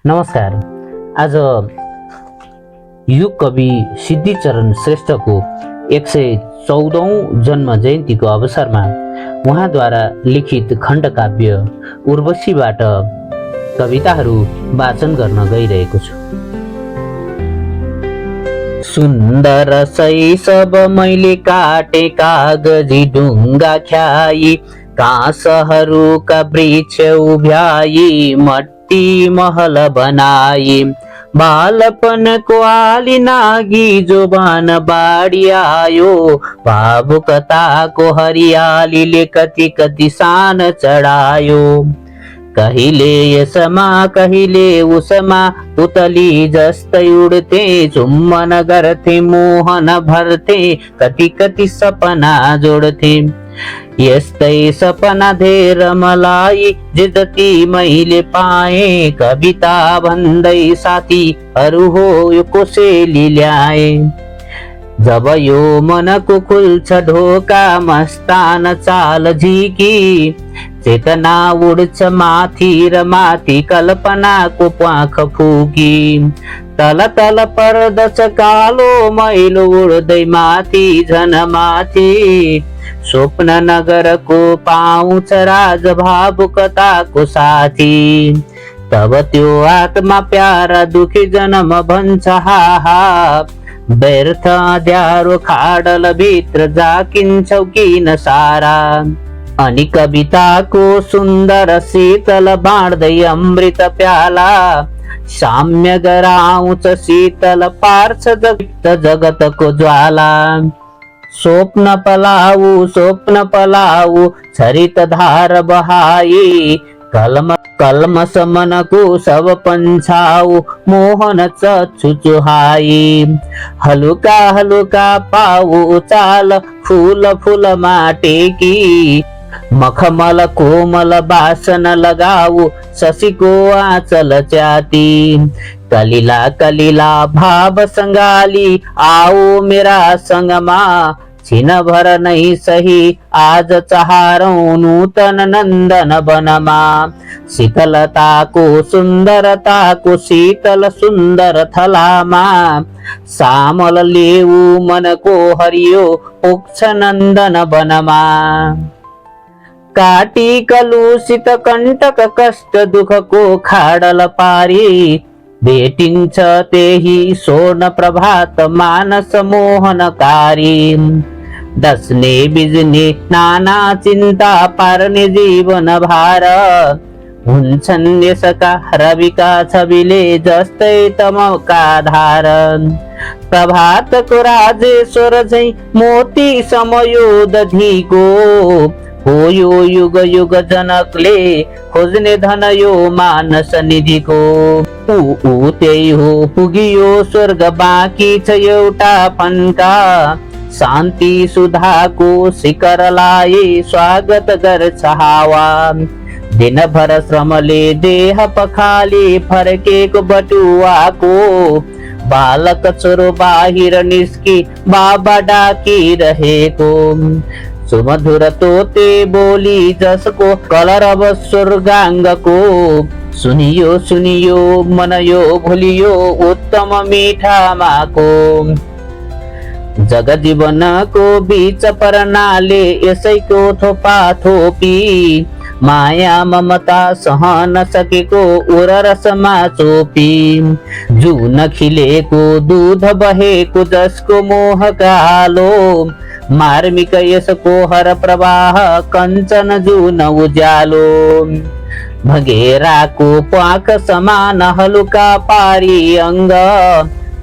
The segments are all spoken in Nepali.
नमस्कार। आज युग कवि सिद्धिचरण श्रेष्ठको 114औं जन्म जयन्तीको अवसरमा उहाँद्वारा लिखित खण्डकाव्य उर्वशीबाट कविताहरू वाचन गर्न गइरहेको छु। सुन्दर शैशव मैले काटे कागजी ढुङ्गा ख्याई, काँसहरूका वृक्ष उभ्याई, मट्टी महल बनाई, बालपनको आली नागी जोबान बाढी आयो, भावुकताको हरियालीले कति कति सान चढायो। कहिले यसमा कहिले उसमा पुतली जस्तै उड्थे, चुम्बन गर्थे मोहन भर्थे, कति कति सपना जोड्थे। यस्तै सपना धेर मलाई जे जति मैले पाए, कविता भन्दै साथीहरू हो यो कोसेली ल्याए। जब यो मनको खुल्छ ढोका मस्तान चाल झिकी, चेतना उड्छ माथि र माथि कल्पनाको प्वाख फुकी। तल तल पर्दछ कालो मैलो उड्दै माथि झन माथि, स्वप्न नगरको पाउँछ राज भावुकताको साथी। तब त्यो आत्मा प्यारा दुखी जन्म भन्छ हाहा, व्यर्थ अँध्यारो खाडल भित्र जाकिन्छौ किन सारा। अनि कविताको सुन्दर शीतल बाँड्दै अमृत प्याला, साम्य गराउँछ शीतल पार्छ जगतको ज्वाला। स्वप्न पलाऊ छरित धार बहाई, कलमस मनको सब पन्छाऊ मोहन चुचुहाई। हलुका हलुका पाऊ चाल फूल फूल माटेकी, मखमल कोमल बासन लगाऊ शशीको आँचल च्याती। कलिला कलिला भाव संगाली आओ मेरा संगमा, छिन भर नहीं सही आज चाहरौं नूतन नंदन वनमा। शीतलताको सुन्दरताको शीतल सुन्दर थलामा, सामल लेऊ मनको हरियो पुग्छ नन्दन वनमा। काटी कलुषित कण्टक कष्ट दुःखको खाडल पारी, भेटिन्छ त्यही स्वर्ण प्रभात मानस मोहनकारी। डस्ने बिज्ने नाना चिन्ता पार्ने जीवन भार, हुन्छन् यसका रविका छविले जस्तै तमका धार। प्रभातको राजेश्वर झै मोती समयोद धिगो, हो यो युग युग जनकले खोज्ने धन यो मानस निधिको। ऊ त्यही हो पुगियो स्वर्ग बाँकी छ एउटा फन्का, शान्ति सुधाको शिखरलाई स्वागत गर्छ हावा। दिनभर श्रमले देह पखाली फर्केको बटुवाको, बालक छोरो बाहिर निस्की बाबा डाकिरहेको। सुमधुर तोते बोली जसको कलरव स्वर्गाङ्गको, सुनियो सुनियो मन यो भुलियो उत्तम मिठा माको। जग जीवनको बीच पर्नाले यसैको थोपा थोपी, माया ममता सहन सकेको उर रसमा चोपी। जुन खिलेको दूध बहेको जसको मोह कालो, मार्मिक यसको हर प्रवाह कञ्चन जुन उज्यालो। भगेराको प्वाख समान हलुका पारी अङ्ग,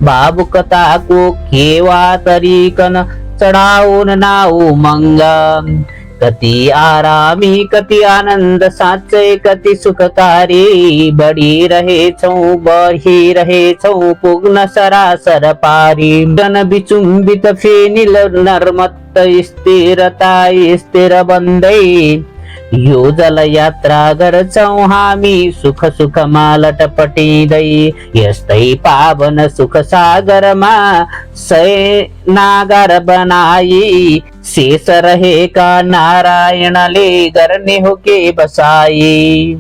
भावुकताको खेवा तरिकन चढाउन नाउ मंग। कति आरामी कति आनन्द साँच्चै कति सुखकारी, बढिरहेछौँ बढिरहेछौँ पुग्न सरासर पारी। जन विचुम्बित फेनिल नर्मत्त स्थिरता स्थिर बन्दै, यो जल यात्रा गर्छौं हामी सुख सुखमा लटपटिँदै। यस्तै पावन सुख सागरमा शयनागार बनाई, शेष रहेका नारायणले गर्ने हो के बसाई।